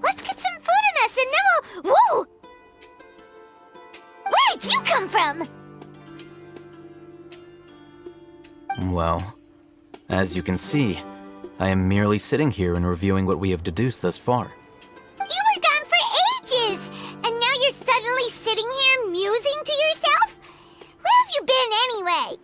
Let's get some food in us and then we'll... Whoa! Where did you come from? Well, as you can see, I am merely sitting here and reviewing what we have deduced thus far. You were gone for ages! And now you're suddenly sitting here musing to yourself? Where have you been anyway?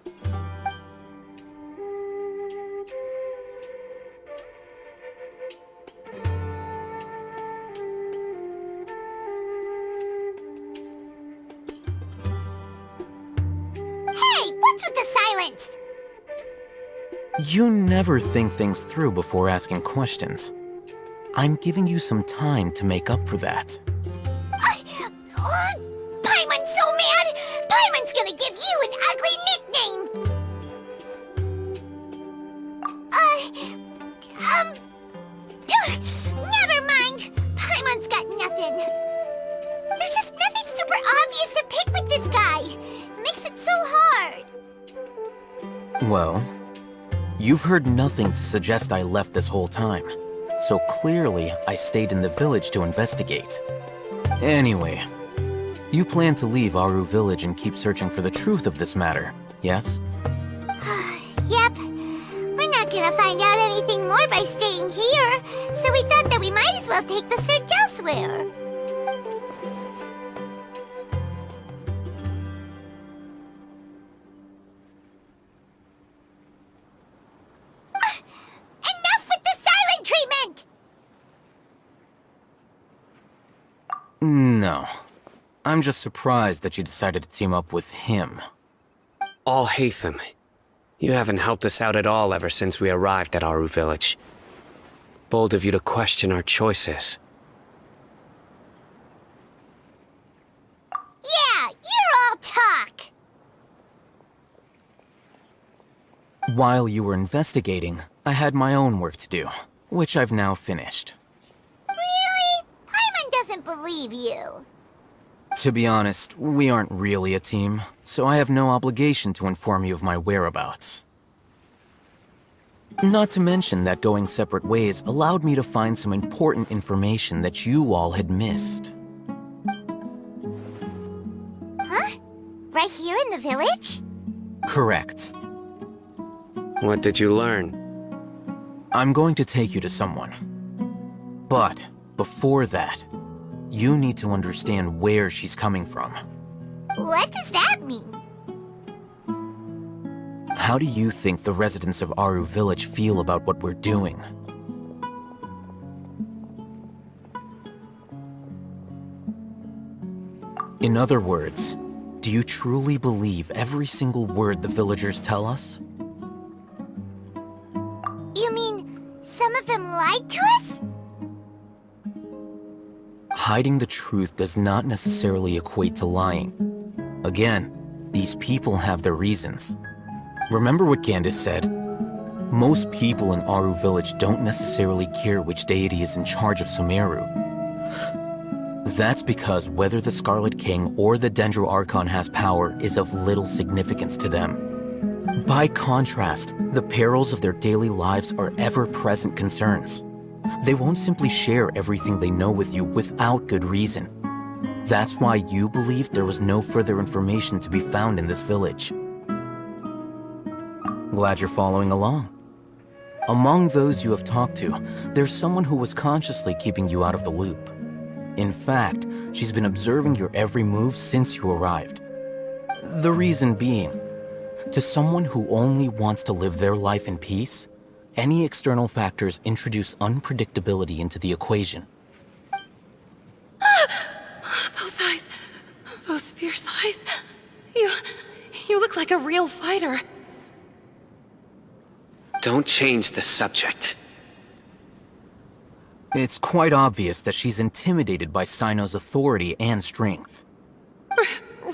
Hey, what's with the silence? You never think things through before asking questions. I'm giving you some time to make up for that. Paimon's so mad! Paimon's gonna give you an ugly nickname! Never mind. Paimon's got nothing. There's just nothing super obvious to pick with this guy. It makes it so hard. Well, you've heard nothing to suggest I left this whole time. So clearly, I stayed in the village to investigate. Anyway, you plan to leave Aru Village and keep searching for the truth of this matter, yes? Yep. We're not gonna find out anything more by staying here, so we thought that we might as well take the search elsewhere. Enough with the silent treatment! No. I'm just surprised that you decided to team up with him. Alhaitham, you haven't helped us out at all ever since we arrived at Aru Village. Bold of you to question our choices. Yeah, you're all talk! While you were investigating, I had my own work to do, which I've now finished. Really? Paimon doesn't believe you. To be honest, we aren't really a team, so I have no obligation to inform you of my whereabouts. Not to mention that going separate ways allowed me to find some important information that you all had missed. Huh? Right here in the village? Correct. What did you learn? I'm going to take you to someone. But before that, you need to understand where she's coming from. What does that mean? How do you think the residents of Aru Village feel about what we're doing? In other words, do you truly believe every single word the villagers tell us? You mean some of them lied to us? Hiding the truth does not necessarily equate to lying. Again, these people have their reasons. Remember what Gandhi said? Most people in Aru Village don't necessarily care which deity is in charge of Sumeru. That's because whether the Scarlet King or the Dendro Archon has power is of little significance to them. By contrast, the perils of their daily lives are ever-present concerns. They won't simply share everything they know with you without good reason. That's why you believed there was no further information to be found in this village. Glad you're following along. Among those you have talked to, there's someone who was consciously keeping you out of the loop. In fact, she's been observing your every move since you arrived. The reason being, to someone who only wants to live their life in peace, any external factors introduce unpredictability into the equation. Those eyes. Those fierce eyes. You look like a real fighter. Don't change the subject. It's quite obvious that she's intimidated by Cyno's authority and strength.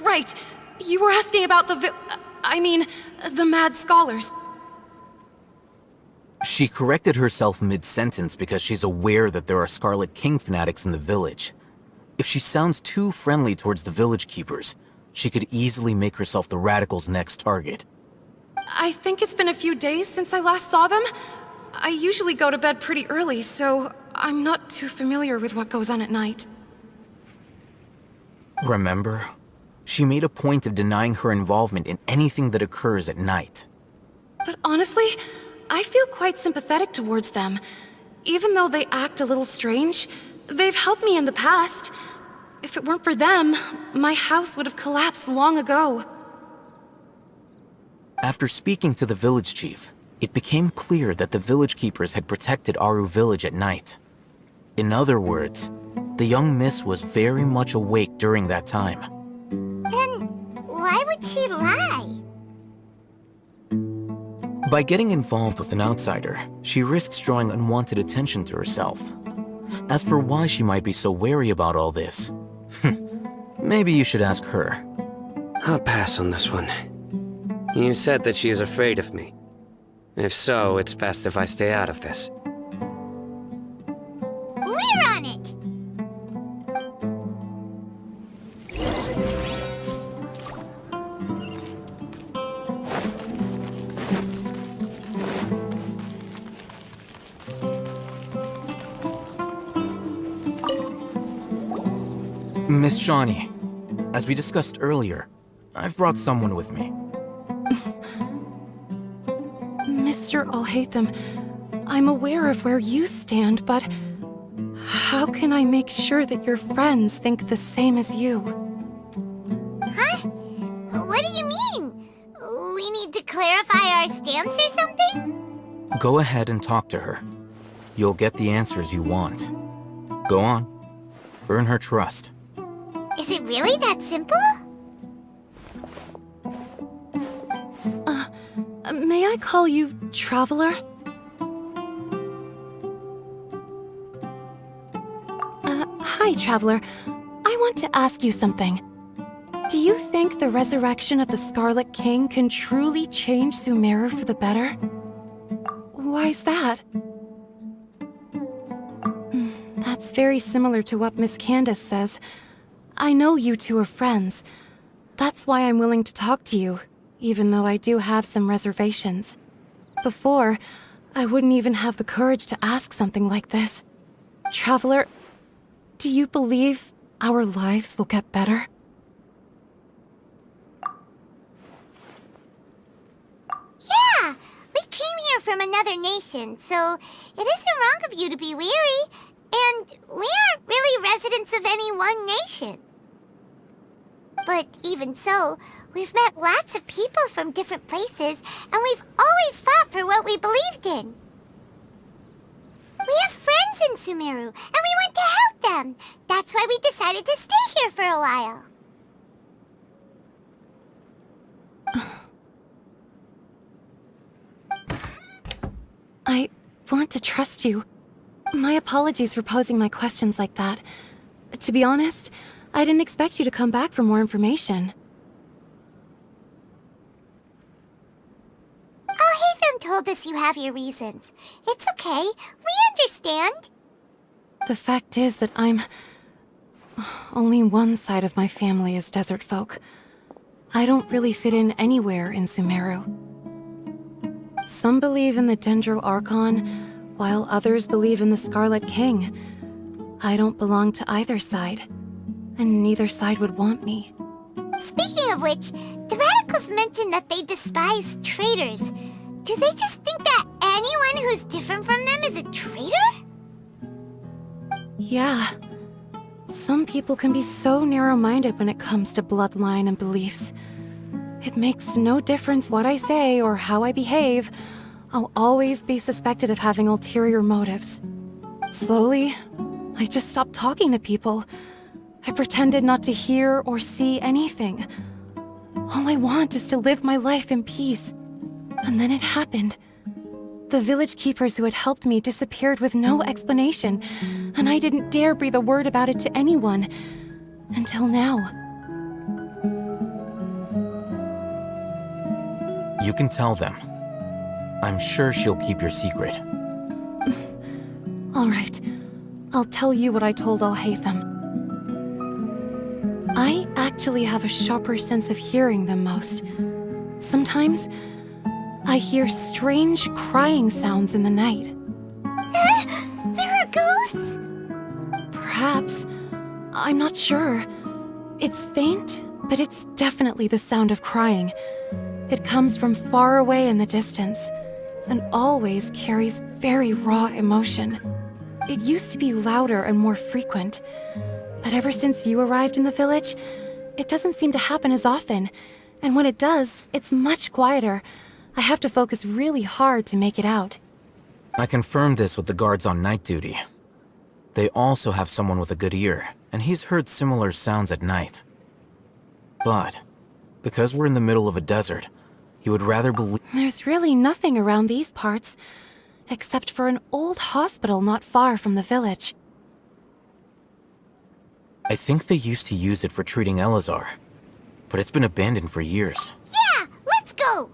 Right. You were asking about the mad scholars. She corrected herself mid-sentence because she's aware that there are Scarlet King fanatics in the village. If she sounds too friendly towards the village keepers, she could easily make herself the Radicals' next target. I think it's been a few days since I last saw them. I usually go to bed pretty early, so I'm not too familiar with what goes on at night. Remember? She made a point of denying her involvement in anything that occurs at night. But honestly, I feel quite sympathetic towards them. Even though they act a little strange, they've helped me in the past. If it weren't for them, my house would have collapsed long ago. After speaking to the village chief, it became clear that the village keepers had protected Aru village at night. In other words, the young miss was very much awake during that time. Then why would she lie? By getting involved with an outsider, she risks drawing unwanted attention to herself. As for why she might be so wary about all this, maybe you should ask her. I'll pass on this one. You said that she is afraid of me. If so, it's best if I stay out of this. We're on it! Miss Shawnee, as we discussed earlier, I've brought someone with me. Mr. Alhaitham, I'm aware of where you stand, but how can I make sure that your friends think the same as you? Huh? What do you mean? We need to clarify our stance or something? Go ahead and talk to her. You'll get the answers you want. Go on. Earn her trust. Is it really that simple? May I call you Traveler? Hi, Traveler. I want to ask you something. Do you think the resurrection of the Scarlet King can truly change Sumeru for the better? Why's that? That's very similar to what Miss Candace says. I know you two are friends. That's why I'm willing to talk to you, even though I do have some reservations. Before, I wouldn't even have the courage to ask something like this. Traveler, do you believe our lives will get better? Yeah! We came here from another nation, so it isn't wrong of you to be weary. And we aren't really residents of any one nation. But even so, we've met lots of people from different places, and we've always fought for what we believed in. We have friends in Sumeru, and we want to help them. That's why we decided to stay here for a while. I want to trust you. My apologies for posing my questions like that. To be honest, I didn't expect you to come back for more information. Alhaitham told us you have your reasons. It's okay. We understand. The fact is that only one side of my family is desert folk. I don't really fit in anywhere in Sumeru. Some believe in the Dendro Archon, while others believe in the Scarlet King. I don't belong to either side, and neither side would want me. Speaking of which, the Radicals mentioned that they despise traitors. Do they just think that anyone who's different from them is a traitor? Yeah. Some people can be so narrow-minded when it comes to bloodline and beliefs. It makes no difference what I say or how I behave. I'll always be suspected of having ulterior motives. Slowly, I just stopped talking to people. I pretended not to hear or see anything. All I want is to live my life in peace. And then it happened. The village keepers who had helped me disappeared with no explanation, and I didn't dare breathe a word about it to anyone. Until now. You can tell them. I'm sure she'll keep your secret. All right. I'll tell you what I told Alhaitham. I actually have a sharper sense of hearing than most. Sometimes, I hear strange crying sounds in the night. There are ghosts? Perhaps. I'm not sure. It's faint, but it's definitely the sound of crying. It comes from far away in the distance, and always carries very raw emotion. It used to be louder and more frequent, but ever since you arrived in the village, it doesn't seem to happen as often, and when it does, it's much quieter. I have to focus really hard to make it out. I confirmed this with the guards on night duty. They also have someone with a good ear, and he's heard similar sounds at night. But, because we're in the middle of a desert, he would rather believe— There's really nothing around these parts, except for an old hospital not far from the village. I think they used to use it for treating Eleazar, but it's been abandoned for years. Yeah, let's go!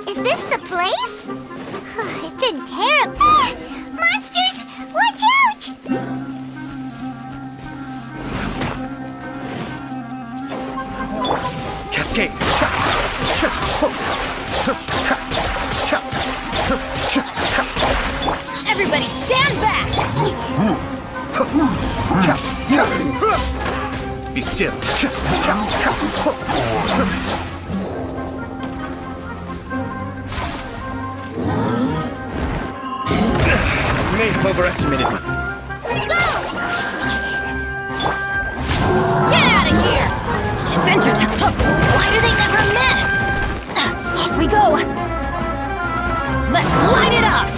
Is this the place? It's in terrible. Monsters! Watch out! Cascade! Everybody stand back! Be still. I may have overestimated my... Get out of here! Adventure time! Why do they never miss? Off we go! Let's light it up!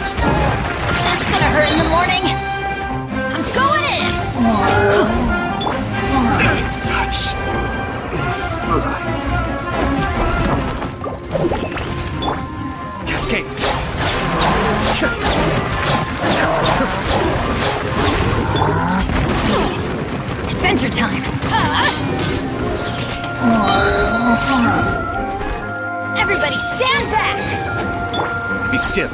That's gonna hurt in the morning! I'm going in! Such is life. Cascade! Adventure time! Everybody stand back! Be still.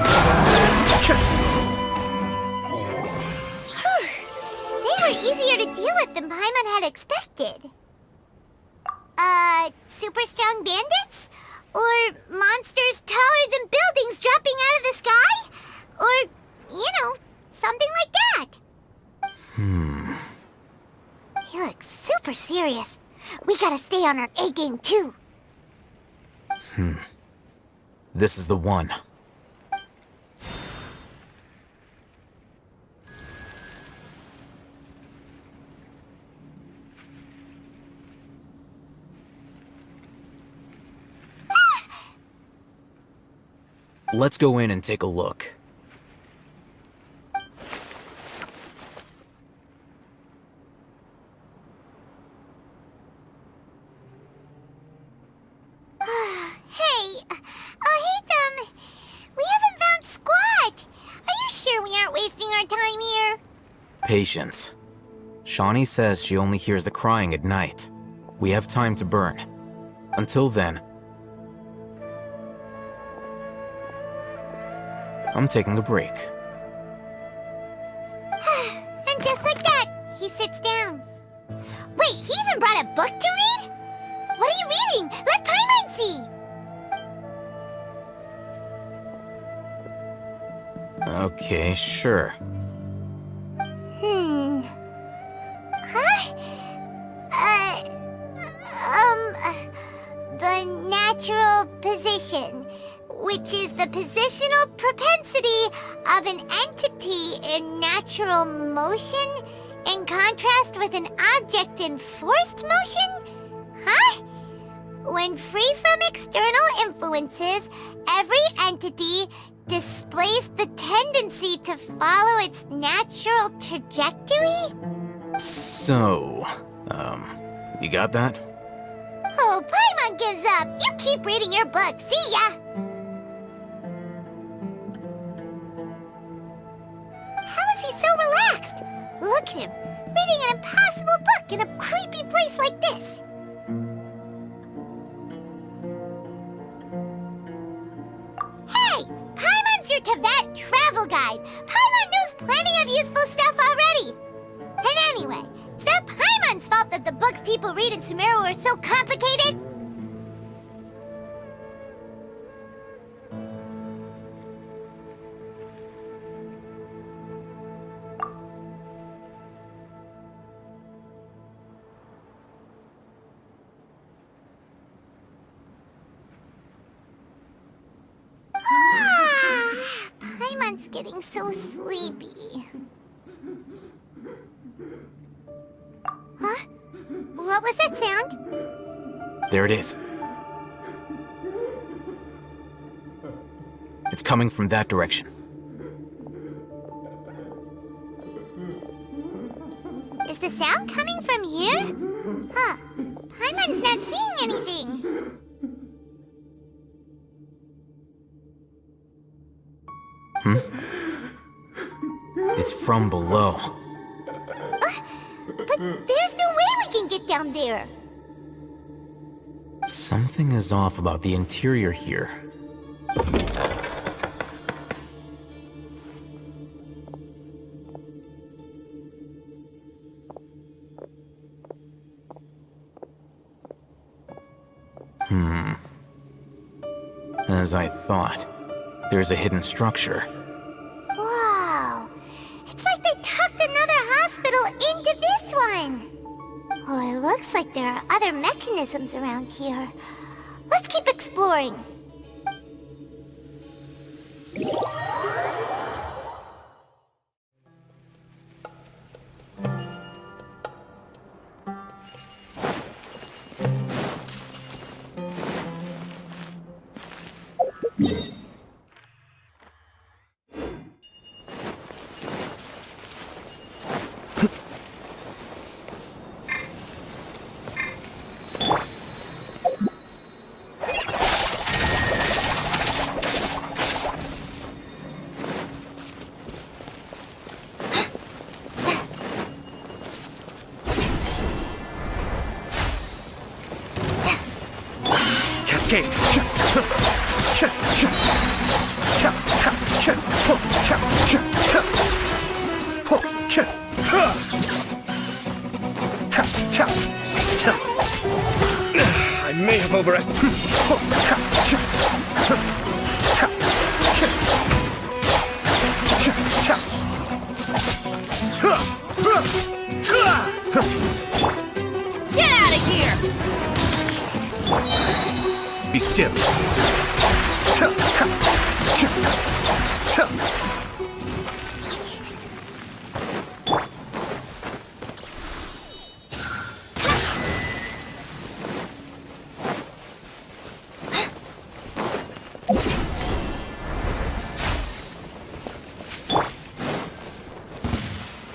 They were easier to deal with than Paimon had expected. Super strong bandits? Or monsters taller than buildings dropping out of the sky? Or, something like that. He looks super serious. We gotta stay on our A game too. This is the one. Let's go in and take a look. Hey, Alhaitham, we haven't found squat. Are you sure we aren't wasting our time here? Patience. Shawnee says she only hears the crying at night. We have time to burn. Until then, I'm taking a break. And just like that, he sits down. Wait, he even brought a book to read? What are you reading? Let Paimon see! Okay, sure. natural position, which is the positional propensity of an entity in natural motion in contrast with an object in forced motion? Huh? When free from external influences, every entity displays the tendency to follow its natural trajectory? So, you got that? Oh, Paimon gives up. You keep reading your book. See ya! How is he so relaxed? Look at him, reading an impossible book in a creepy place like this. Hey! Paimon's your Tibet travel guide. Paimon knows plenty of useful stuff already. And anyway, it's not Paimon's fault that the books people read in Sumeru are so complicated. Paimon's getting so sleepy. Huh? What was that sound? There it is. It's coming from that direction. Is the sound coming from here? Huh. Paimon's not seeing anything. It's from below. But there's no way we can get down there. Something is off about the interior here. As I thought, there's a hidden structure. Wow. It's like they tucked another hospital into this one. Oh, it looks like there are other mechanisms around here. Let's keep exploring. Cascade! I may have overestimated. Get out of here! Be still.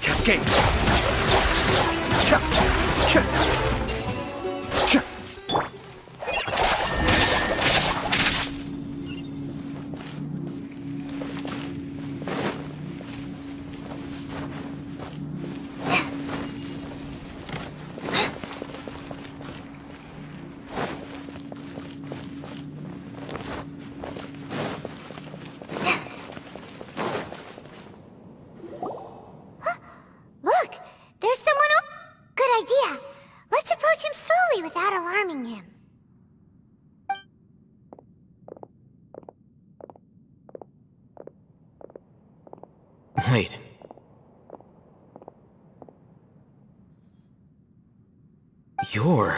Cascade. Look, there's someone Good idea. Let's approach him slowly without alarming him. Wait. You're...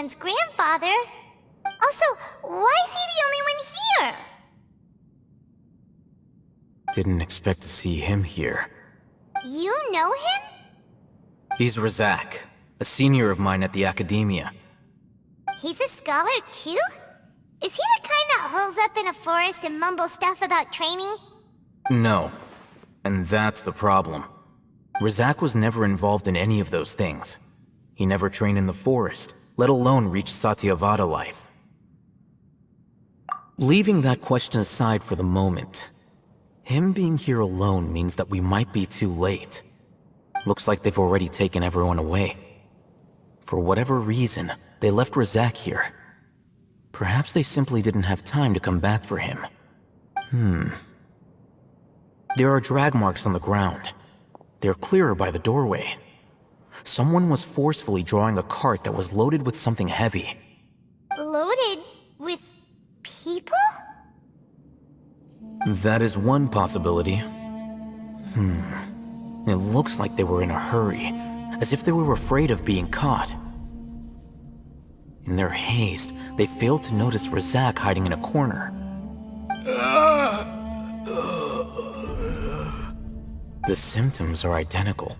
man's grandfather. Also, why is he the only one here? Didn't expect to see him here. You know him? He's Razak, a senior of mine at the Academia. He's a scholar too? Is he the kind that holes up in a forest and mumbles stuff about training? No. And that's the problem. Razak was never involved in any of those things. He never trained in the forest, let alone reach Satyavada life. Leaving that question aside for the moment, him being here alone means that we might be too late. Looks like they've already taken everyone away. For whatever reason, they left Razak here. Perhaps they simply didn't have time to come back for him. There are drag marks on the ground. They're clearer by the doorway. Someone was forcefully drawing a cart that was loaded with something heavy. Loaded with people? That is one possibility. It looks like they were in a hurry, as if they were afraid of being caught. In their haste, they failed to notice Razak hiding in a corner. The symptoms are identical.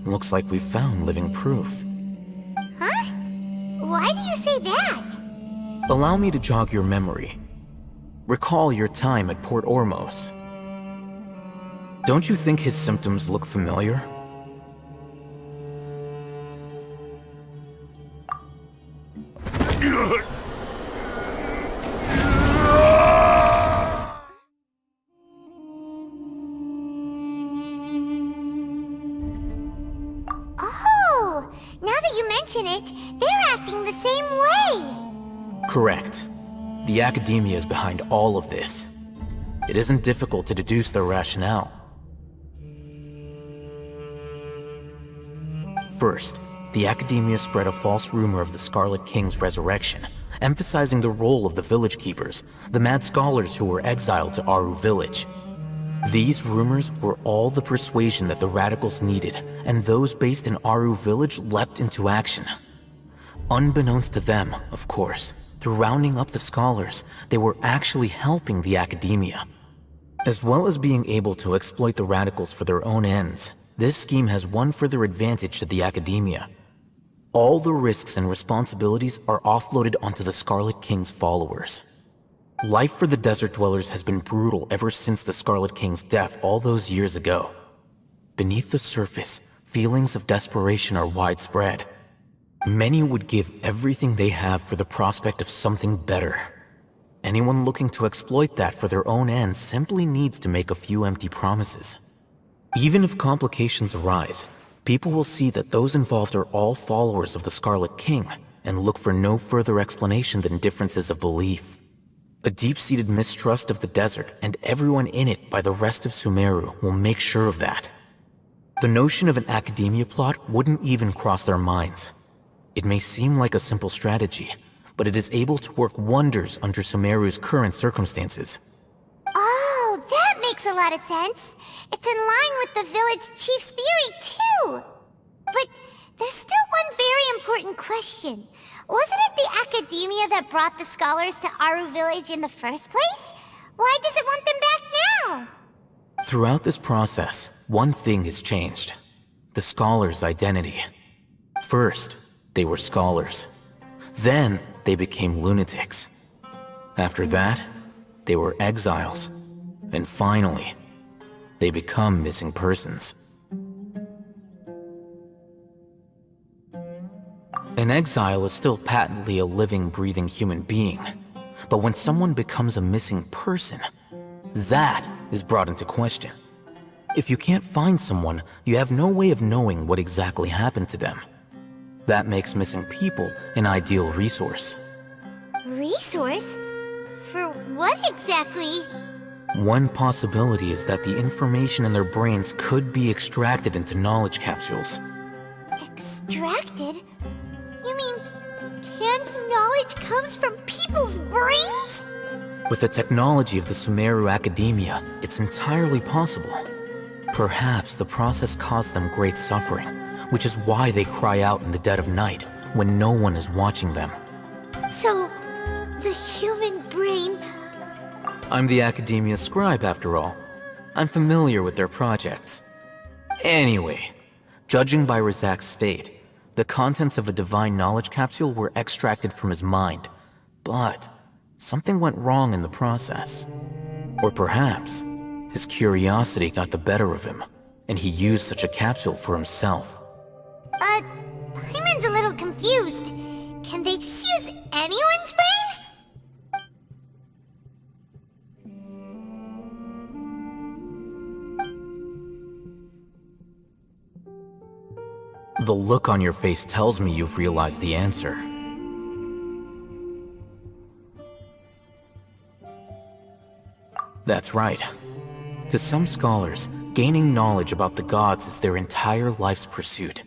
Looks like we found living proof. Huh? Why do you say that? Allow me to jog your memory. Recall your time at Port Ormos. Don't you think his symptoms look familiar? Oh, now that you mention it, they're acting the same way. Correct. The Academia is behind all of this. It isn't difficult to deduce their rationale. First, the Academia spread a false rumor of the Scarlet King's resurrection, emphasizing the role of the village keepers, the mad scholars who were exiled to Aru village. These rumors were all the persuasion that the radicals needed, and those based in Aru village leapt into action. Unbeknownst to them, of course, through rounding up the scholars, they were actually helping the Academia. As well as being able to exploit the radicals for their own ends, this scheme has one further advantage to the Academia. All the risks and responsibilities are offloaded onto the Scarlet King's followers. Life for the desert dwellers has been brutal ever since the Scarlet King's death all those years ago. Beneath the surface, feelings of desperation are widespread. Many would give everything they have for the prospect of something better. Anyone looking to exploit that for their own ends simply needs to make a few empty promises. Even if complications arise, people will see that those involved are all followers of the Scarlet King and look for no further explanation than differences of belief. A deep-seated mistrust of the desert and everyone in it by the rest of Sumeru will make sure of that. The notion of an Academia plot wouldn't even cross their minds. It may seem like a simple strategy, but it is able to work wonders under Sumeru's current circumstances. Oh, that makes a lot of sense. It's in line with the village chief's theory, too. But there's still one very important question. Wasn't it the Academia that brought the scholars to Aru village in the first place? Why does it want them back now? Throughout this process, one thing has changed. The scholars' identity. First, they were scholars. Then, they became lunatics. After that, they were exiles. And finally, they become missing persons. An exile is still patently a living, breathing human being. But when someone becomes a missing person, that is brought into question. If you can't find someone, you have no way of knowing what exactly happened to them. That makes missing people an ideal resource. Resource? For what exactly? One possibility is that the information in their brains could be extracted into knowledge capsules. Extracted? You mean canned knowledge comes from people's brains? With the technology of the Sumeru Academia, it's entirely possible. Perhaps the process caused them great suffering, which is why they cry out in the dead of night, when no one is watching them. So, the human brain... I'm the Academia scribe, after all. I'm familiar with their projects. Anyway, judging by Razak's state, the contents of a divine knowledge capsule were extracted from his mind. But something went wrong in the process. Or perhaps his curiosity got the better of him, and he used such a capsule for himself. Paimon's a little confused. Can they just use anyone's brain? The look on your face tells me you've realized the answer. That's right. To some scholars, gaining knowledge about the gods is their entire life's pursuit.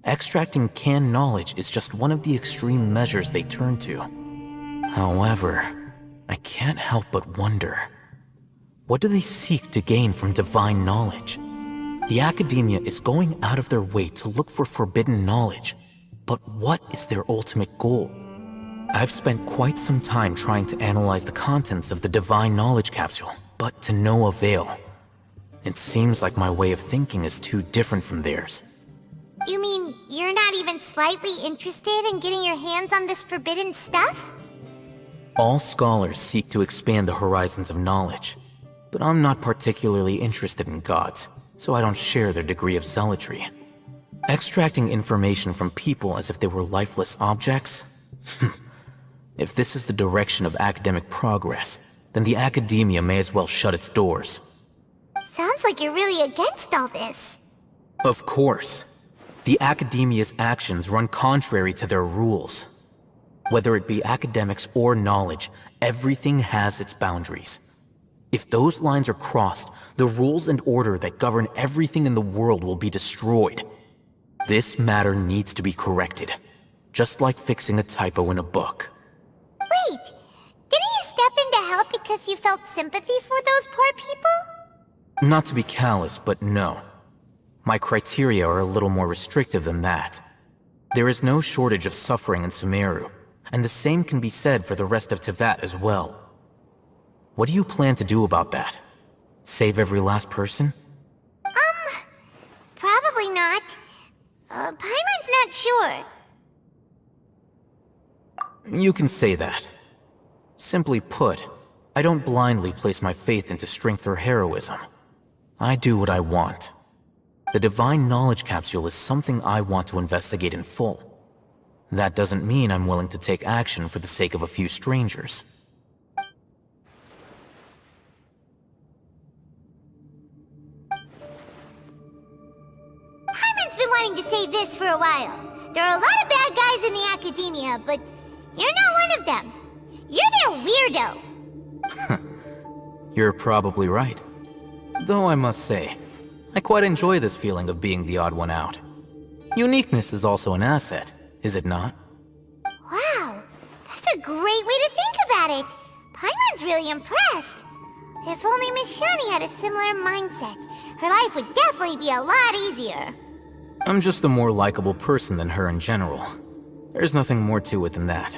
Extracting canned knowledge is just one of the extreme measures they turn to. However, I can't help but wonder, what do they seek to gain from divine knowledge? The Academia is going out of their way to look for forbidden knowledge, but what is their ultimate goal? I've spent quite some time trying to analyze the contents of the divine knowledge capsule, but to no avail. It seems like my way of thinking is too different from theirs. You mean you're not even slightly interested in getting your hands on this forbidden stuff? All scholars seek to expand the horizons of knowledge, but I'm not particularly interested in gods, so I don't share their degree of zealotry. Extracting information from people as if they were lifeless objects? If this is the direction of academic progress, then the Academia may as well shut its doors. Sounds like you're really against all this. Of course. The Academia's actions run contrary to their rules. Whether it be academics or knowledge, everything has its boundaries. If those lines are crossed, the rules and order that govern everything in the world will be destroyed. This matter needs to be corrected, just like fixing a typo in a book. Wait, didn't you step in to help because you felt sympathy for those poor people? Not to be callous, but no. My criteria are a little more restrictive than that. There is no shortage of suffering in Sumeru, and the same can be said for the rest of Teyvat as well. What do you plan to do about that? Save every last person? Probably not. Paimon's not sure. You can say that. Simply put, I don't blindly place my faith into strength or heroism. I do what I want. The divine knowledge capsule is something I want to investigate in full. That doesn't mean I'm willing to take action for the sake of a few strangers. Paimon's been wanting to say this for a while. There are a lot of bad guys in the Academia, but you're not one of them. You're their weirdo. You're probably right. Though I must say, I quite enjoy this feeling of being the odd one out. Uniqueness is also an asset, is it not? Wow, that's a great way to think about it. Paimon's really impressed. If only Miss Shani had a similar mindset, her life would definitely be a lot easier. I'm just a more likable person than her in general. There's nothing more to it than that.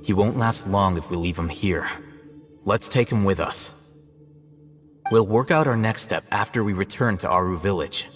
He won't last long if we leave him here. Let's take him with us. We'll work out our next step after we return to Aru Village.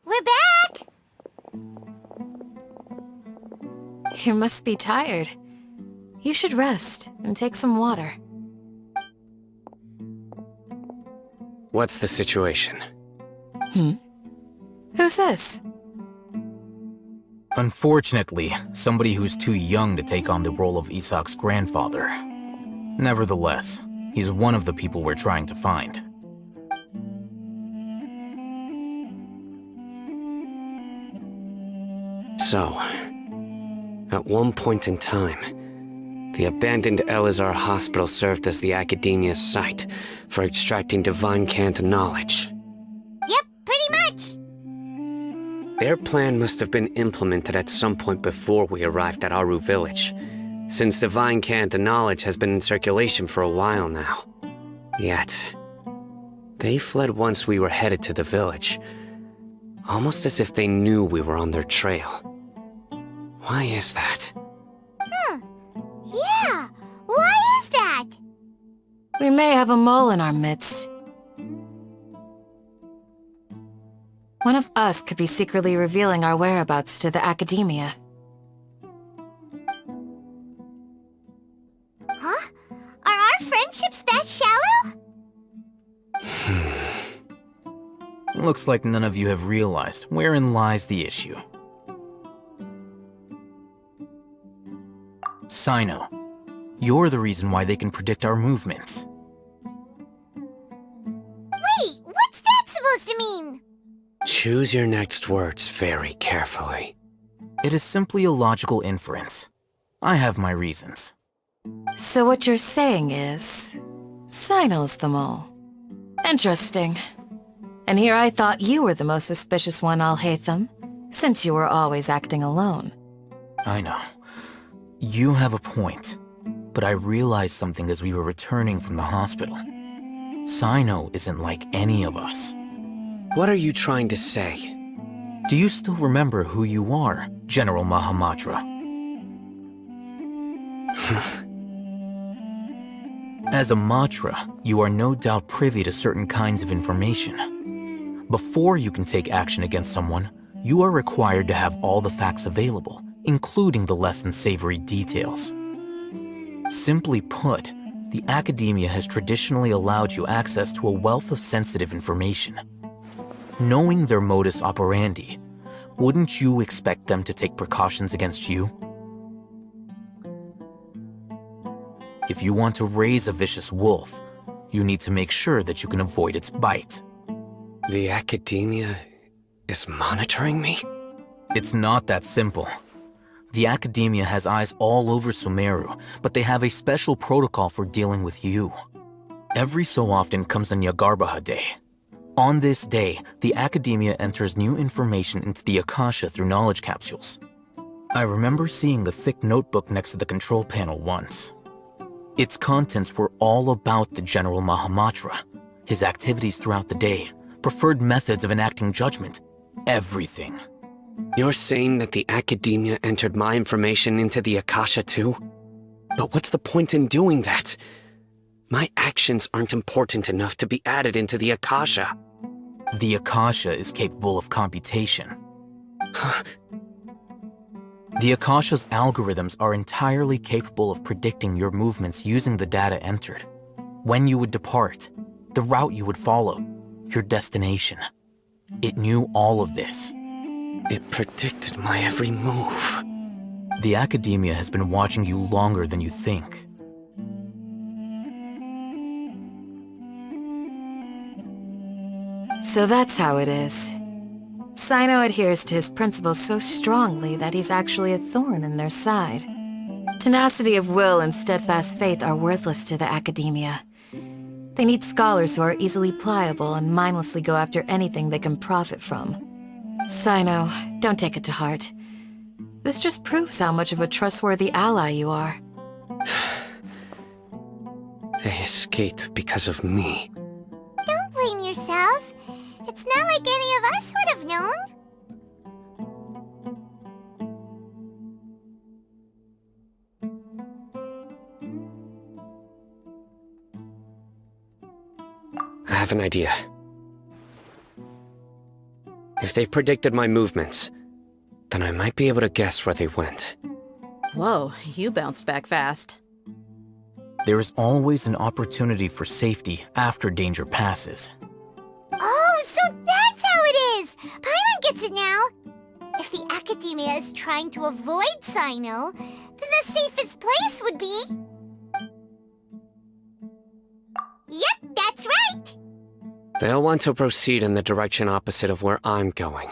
We're back! You must be tired. You should rest and take some water. What's the situation? Who's this? Unfortunately, somebody who's too young to take on the role of Isak's grandfather. Nevertheless, he's one of the people we're trying to find. So, at one point in time, the abandoned Eleazar Hospital served as the Academia's site for extracting divine cant knowledge. Yep, pretty much. Their plan must have been implemented at some point before we arrived at Aru Village, since divine cant knowledge has been in circulation for a while now. Yet, they fled once we were headed to the village, almost as if they knew we were on their trail. Why is that? Yeah, why is that? We may have a mole in our midst. One of us could be secretly revealing our whereabouts to the Academia. Huh? Are our friendships that shallow? Looks like none of you have realized wherein lies the issue. Cyno, you're the reason why they can predict our movements. Wait, what's that supposed to mean? Choose your next words very carefully. It is simply a logical inference. I have my reasons. So what you're saying is... Cyno's the mole. Interesting. And here I thought you were the most suspicious one, Alhaitham, since you were always acting alone. I know. You have a point, but I realized something as we were returning from the hospital. Cyno isn't like any of us. What are you trying to say? Do you still remember who you are, General Mahamatra? As a Matra, you are no doubt privy to certain kinds of information. Before you can take action against someone, you are required to have all the facts available, including the less than savory details. Simply put, the Academia has traditionally allowed you access to a wealth of sensitive information. Knowing their modus operandi, wouldn't you expect them to take precautions against you? If you want to raise a vicious wolf, you need to make sure that you can avoid its bite. The Academia is monitoring me? It's not that simple. The Academia has eyes all over Sumeru, but they have a special protocol for dealing with you. Every so often comes a Nyagarbaha Day. On this day, the Academia enters new information into the Akasha through knowledge capsules. I remember seeing the thick notebook next to the control panel once. Its contents were all about the General Mahamatra, his activities throughout the day, preferred methods of enacting judgment, everything. You're saying that the Academia entered my information into the Akasha too? But what's the point in doing that? My actions aren't important enough to be added into the Akasha. The Akasha is capable of computation. The Akasha's algorithms are entirely capable of predicting your movements using the data entered. When you would depart, the route you would follow, your destination. It knew all of this. It predicted my every move. The Academia has been watching you longer than you think. So that's how it is. Cyno adheres to his principles so strongly that he's actually a thorn in their side. Tenacity of will and steadfast faith are worthless to the Academia. They need scholars who are easily pliable and mindlessly go after anything they can profit from. Cyno, don't take it to heart. This just proves how much of a trustworthy ally you are. They escaped because of me. Don't blame yourself. It's not like any of us would have known. I have an idea. If they predicted my movements, then I might be able to guess where they went. Whoa, you bounced back fast. There is always an opportunity for safety after danger passes. Oh, so that's how it is! Paimon gets it now! If the Academia is trying to avoid Cyno, then the safest place would be... Yep, that's right! They'll want to proceed in the direction opposite of where I'm going.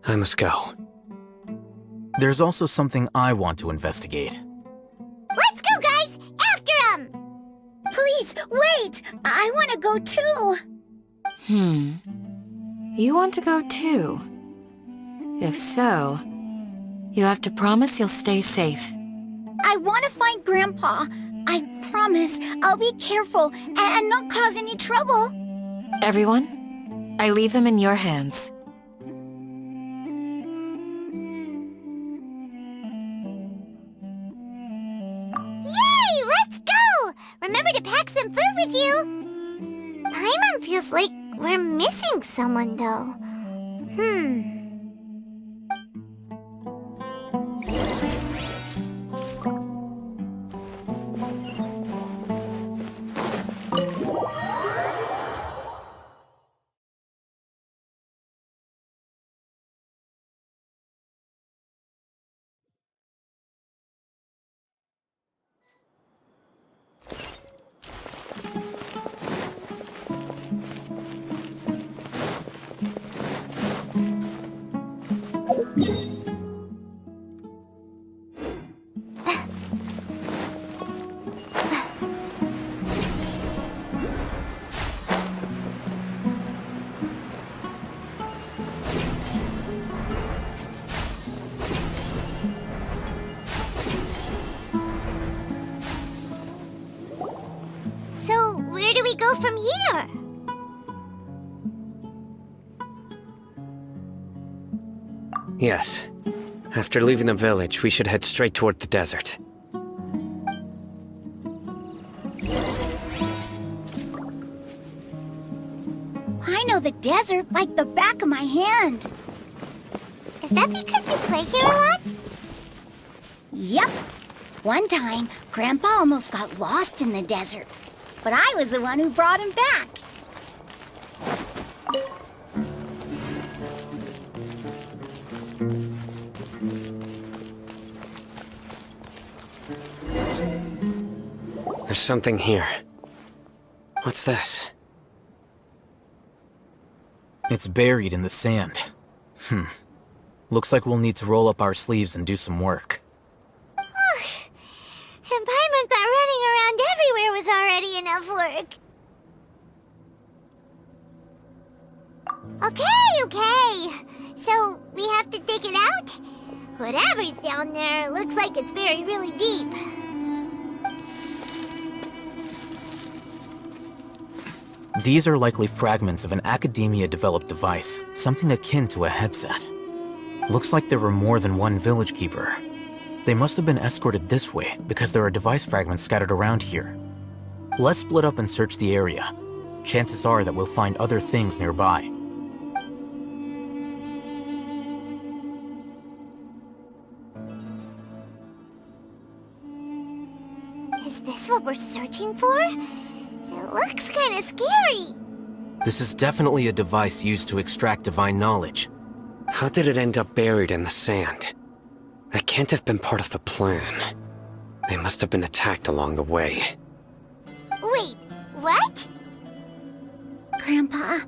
I must go. There's also something I want to investigate. Let's go, guys! After him! Please, wait! I want to go too! You want to go too? If so, you have to promise you'll stay safe. I want to find Grandpa. I promise I'll be careful and not cause any trouble. Everyone, I leave him in your hands. Yay! Let's go! Remember to pack some food with you! Paimon feels like we're missing someone, though. So, where do we go from here? Yes. After leaving the village, we should head straight toward the desert. I know the desert like the back of my hand. Is that because you play here a lot? Yep. One time, Grandpa almost got lost in the desert, but I was the one who brought him back. There's something here. What's this? It's buried in the sand. Looks like we'll need to roll up our sleeves and do some work. And Paimon thought running around everywhere was already enough work. Okay. So, we have to dig it out? Whatever's down there, looks like it's buried really deep. These are likely fragments of an academia-developed device, something akin to a headset. Looks like there were more than one village keeper. They must have been escorted this way because there are device fragments scattered around here. Let's split up and search the area. Chances are that we'll find other things nearby. Is this what we're searching for? It looks kind of scary. This is definitely a device used to extract divine knowledge. How did it end up buried in the sand? That can't have been part of the plan. They must have been attacked along the way. Wait, what? Grandpa,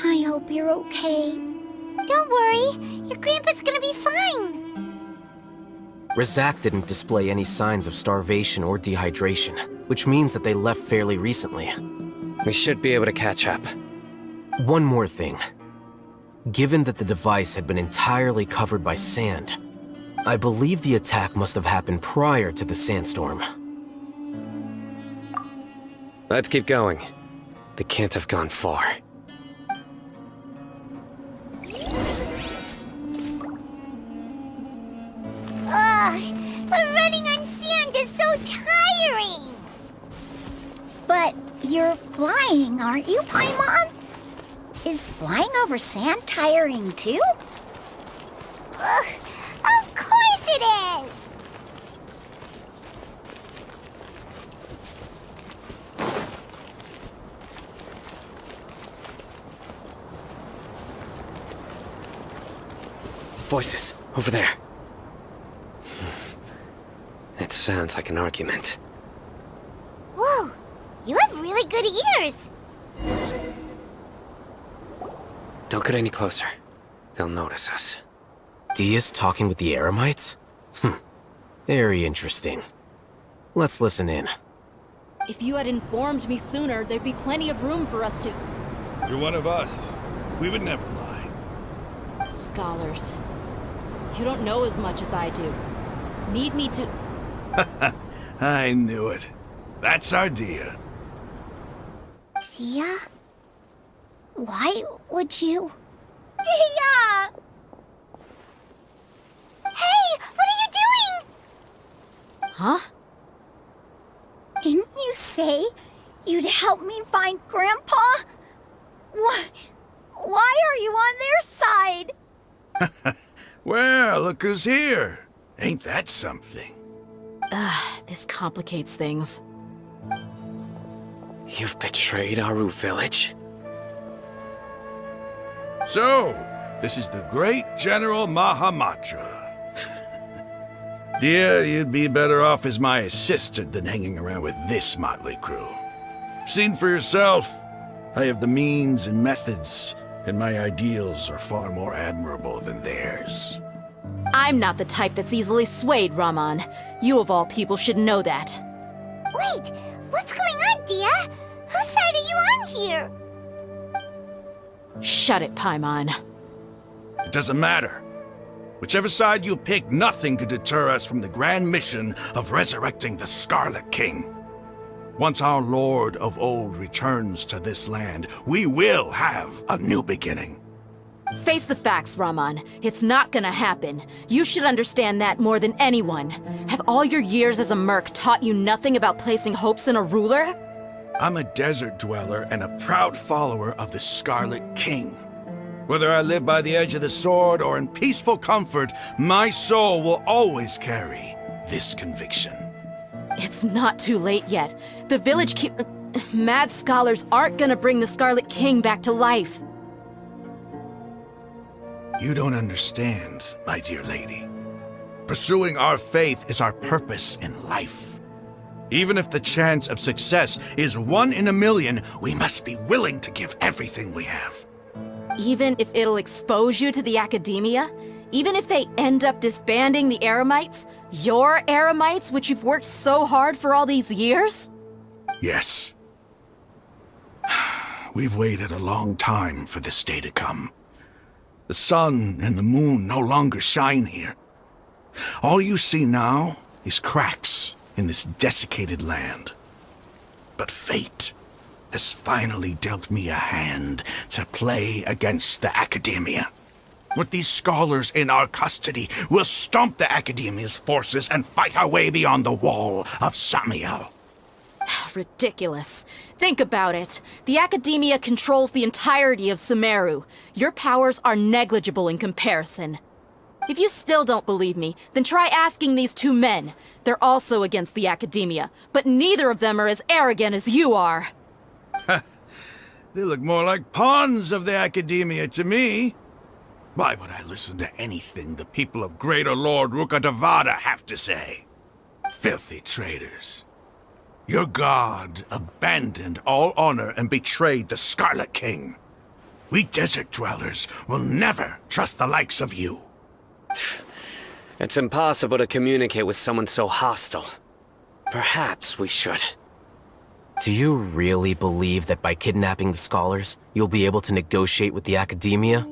I hope you're okay. Don't worry, your grandpa's gonna be fine. Razak didn't display any signs of starvation or dehydration, which means that they left fairly recently. We should be able to catch up. One more thing. Given that the device had been entirely covered by sand, I believe the attack must have happened prior to the sandstorm. Let's keep going. They can't have gone far. But running on sand is so tiring. But you're flying, aren't you, Paimon? Is flying over sand tiring too? Ugh, of course it is. Voices, over there. It sounds like an argument. Whoa, you have really good ears. Don't get any closer. they'll notice us. Dia's talking with the Eremites? Very interesting. Let's listen in. If you had informed me sooner, there'd be plenty of room for us to... You're one of us. We would never lie. Scholars. You don't know as much as I do. Need me to... I knew it. That's our Dia. Dia? Why would you... Dia! Hey, what are you doing? Huh? Didn't you say you'd help me find Grandpa? Why are you on their side? Well, look who's here. Ain't that something? This complicates things. You've betrayed Aru village? So, this is the great General Mahamatra. Dear, you'd be better off as my assistant than hanging around with this motley crew. Seen for yourself, I have the means and methods, and my ideals are far more admirable than theirs. I'm not the type that's easily swayed, Raman. You of all people should know that. Wait, what's going on, Dia? Whose side are you on here? Shut it, Paimon. It doesn't matter. Whichever side you pick, nothing could deter us from the grand mission of resurrecting the Scarlet King. Once our Lord of Old returns to this land, we will have a new beginning. Face the facts, Raman. It's not gonna happen. You should understand that more than anyone. Have all your years as a merc taught you nothing about placing hopes in a ruler? I'm a desert dweller and a proud follower of the Scarlet King. Whether I live by the edge of the sword or in peaceful comfort, my soul will always carry this conviction. It's not too late yet. The village mad scholars aren't gonna bring the Scarlet King back to life. You don't understand, my dear lady. Pursuing our faith is our purpose in life. Even if the chance of success is 1 in a million, we must be willing to give everything we have. Even if it'll expose you to the academia? Even if they end up disbanding the Eremites? Your Eremites, which you've worked so hard for all these years? Yes. We've waited a long time for this day to come. The sun and the moon no longer shine here. All you see now is cracks in this desiccated land. But fate has finally dealt me a hand to play against the academia. With these scholars in our custody, we'll stomp the academia's forces and fight our way beyond the wall of Samiel. Ridiculous. Think about it. The academia controls the entirety of Sumeru. Your powers are negligible in comparison. If you still don't believe me, then try asking these 2 men. They're also against the academia, but neither of them are as arrogant as you are. They look more like pawns of the academia to me. Why would I listen to anything the people of Greater Lord Rukkhadevata have to say? Filthy traitors. Your god abandoned all honor and betrayed the Scarlet King. We desert dwellers will never trust the likes of you. It's impossible to communicate with someone so hostile. Perhaps we should. Do you really believe that by kidnapping the scholars, you'll be able to negotiate with the academia?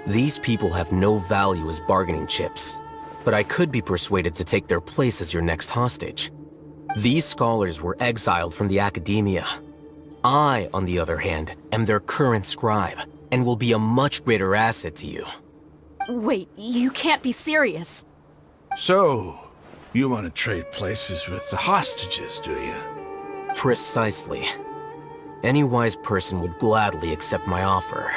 These people have no value as bargaining chips, but I could be persuaded to take their place as your next hostage. These scholars were exiled from the academia. I, on the other hand, am their current scribe, and will be a much greater asset to you. Wait, you can't be serious. So, you want to trade places with the hostages, do you? Precisely. Any wise person would gladly accept my offer.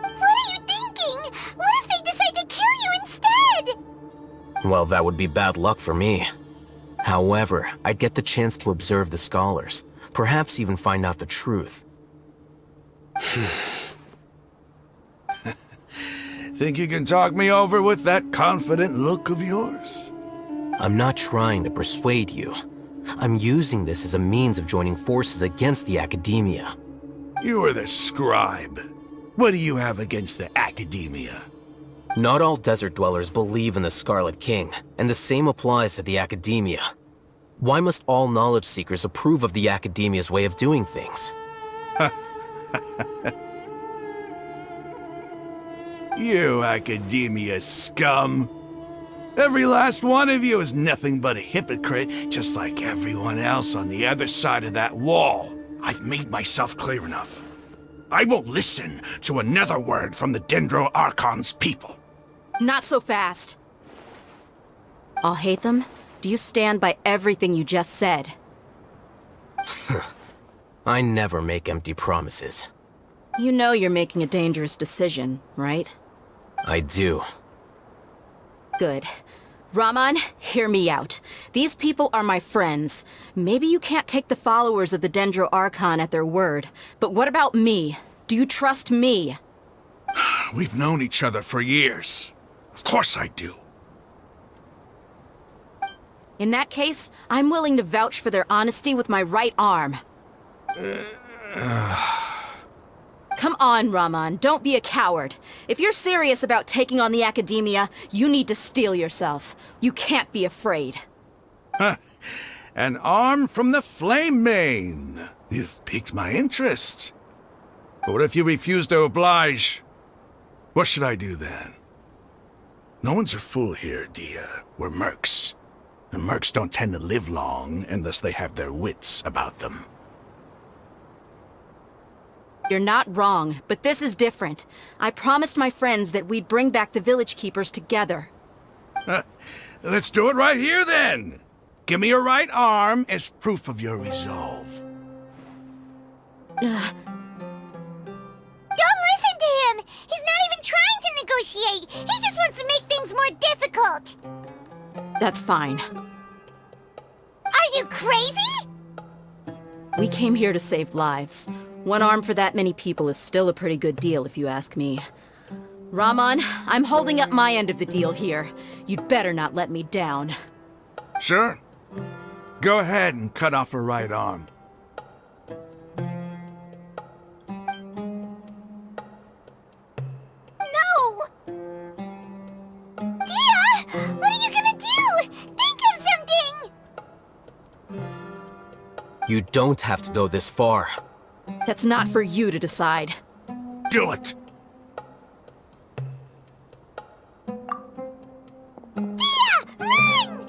What are you thinking? What if they decide to kill you instead? Well, that would be bad luck for me. However, I'd get the chance to observe the scholars, perhaps even find out the truth. Think you can talk me over with that confident look of yours? I'm not trying to persuade you. I'm using this as a means of joining forces against the academia. You are the scribe. What do you have against the academia? Not all desert dwellers believe in the Scarlet King, and the same applies to the academia. Why must all knowledge seekers approve of the academia's way of doing things? You academia scum. Every last one of you is nothing but a hypocrite, just like everyone else on the other side of that wall. I've made myself clear enough. I won't listen to another word from the Dendro Archon's people. Not so fast. Alhaitham, do you stand by everything you just said? I never make empty promises. You know you're making a dangerous decision, right? I do. Good. Raman, hear me out. These people are my friends. Maybe you can't take the followers of the Dendro Archon at their word, but what about me? Do you trust me? We've known each other for years. Of course I do. In that case, I'm willing to vouch for their honesty with my right arm. Come on, Raman, don't be a coward. If you're serious about taking on the academia, you need to steel yourself. You can't be afraid. An arm from the Flame Mane. You've piqued my interest. But what if you refuse to oblige? What should I do then? No one's a fool here, Dia. We're mercs. And mercs don't tend to live long unless they have their wits about them. You're not wrong, but this is different. I promised my friends that we'd bring back the village keepers together. Let's do it right here then. Give me your right arm as proof of your resolve. Don't listen to him! He's not even trying to negotiate! He just wants to make things more difficult! That's fine. Are you crazy? We came here to save lives. One arm for that many people is still a pretty good deal, if you ask me. Raman, I'm holding up my end of the deal here. You'd better not let me down. Sure. Go ahead and cut off her right arm. No! Dia! What are you gonna do? Think of something! You don't have to go this far. That's not for you to decide. Do it! Dia! Run!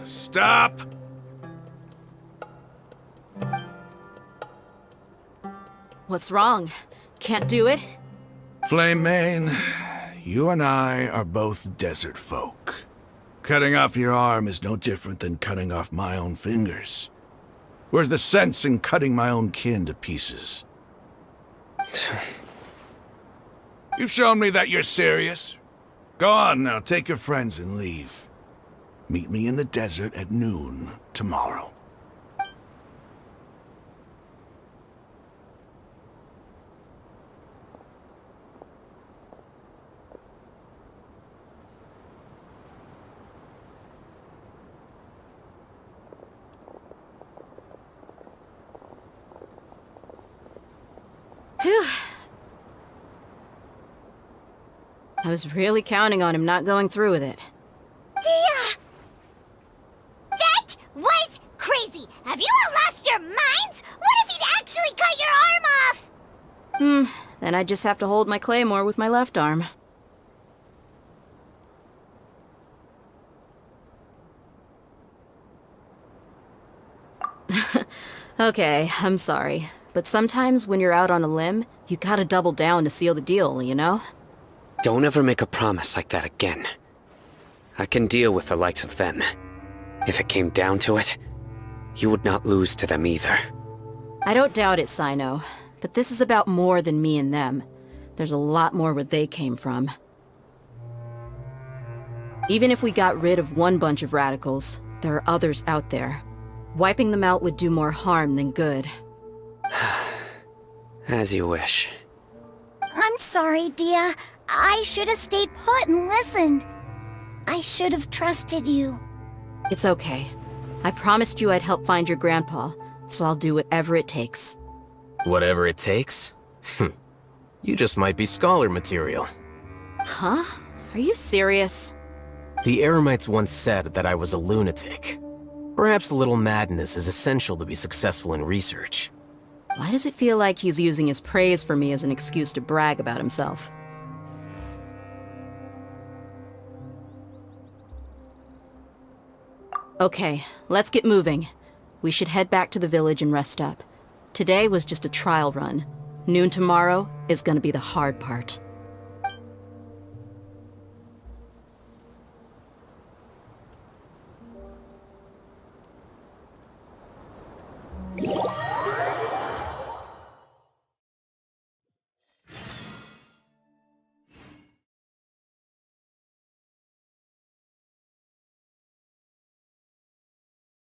Stop! What's wrong? Can't do it? Flame Mane, you and I are both desert folk. Cutting off your arm is no different than cutting off my own fingers. Where's the sense in cutting my own kin to pieces? You've shown me that you're serious. Go on now, take your friends and leave. Meet me in the desert at noon tomorrow. Phew. I was really counting on him not going through with it. Dia! That was crazy! Have you all lost your minds? What if he'd actually cut your arm off? Then I just have to hold my claymore with my left arm. Okay, I'm sorry. But sometimes when you're out on a limb, you gotta double down to seal the deal, you know? Don't ever make a promise like that again. I can deal with the likes of them. If it came down to it, you would not lose to them either. I don't doubt it, Cyno. But this is about more than me and them. There's a lot more where they came from. Even if we got rid of one bunch of radicals, there are others out there. Wiping them out would do more harm than good. As you wish. I'm sorry, Dia. I should have stayed put and listened. I should have trusted you. It's okay. I promised you I'd help find your grandpa, so I'll do whatever it takes. Whatever it takes? You just might be scholar material. Huh? Are you serious? The Eremites once said that I was a lunatic. Perhaps a little madness is essential to be successful in research. Why does it feel like he's using his praise for me as an excuse to brag about himself? Okay, let's get moving. We should head back to the village and rest up. Today was just a trial run. Noon tomorrow is gonna be the hard part.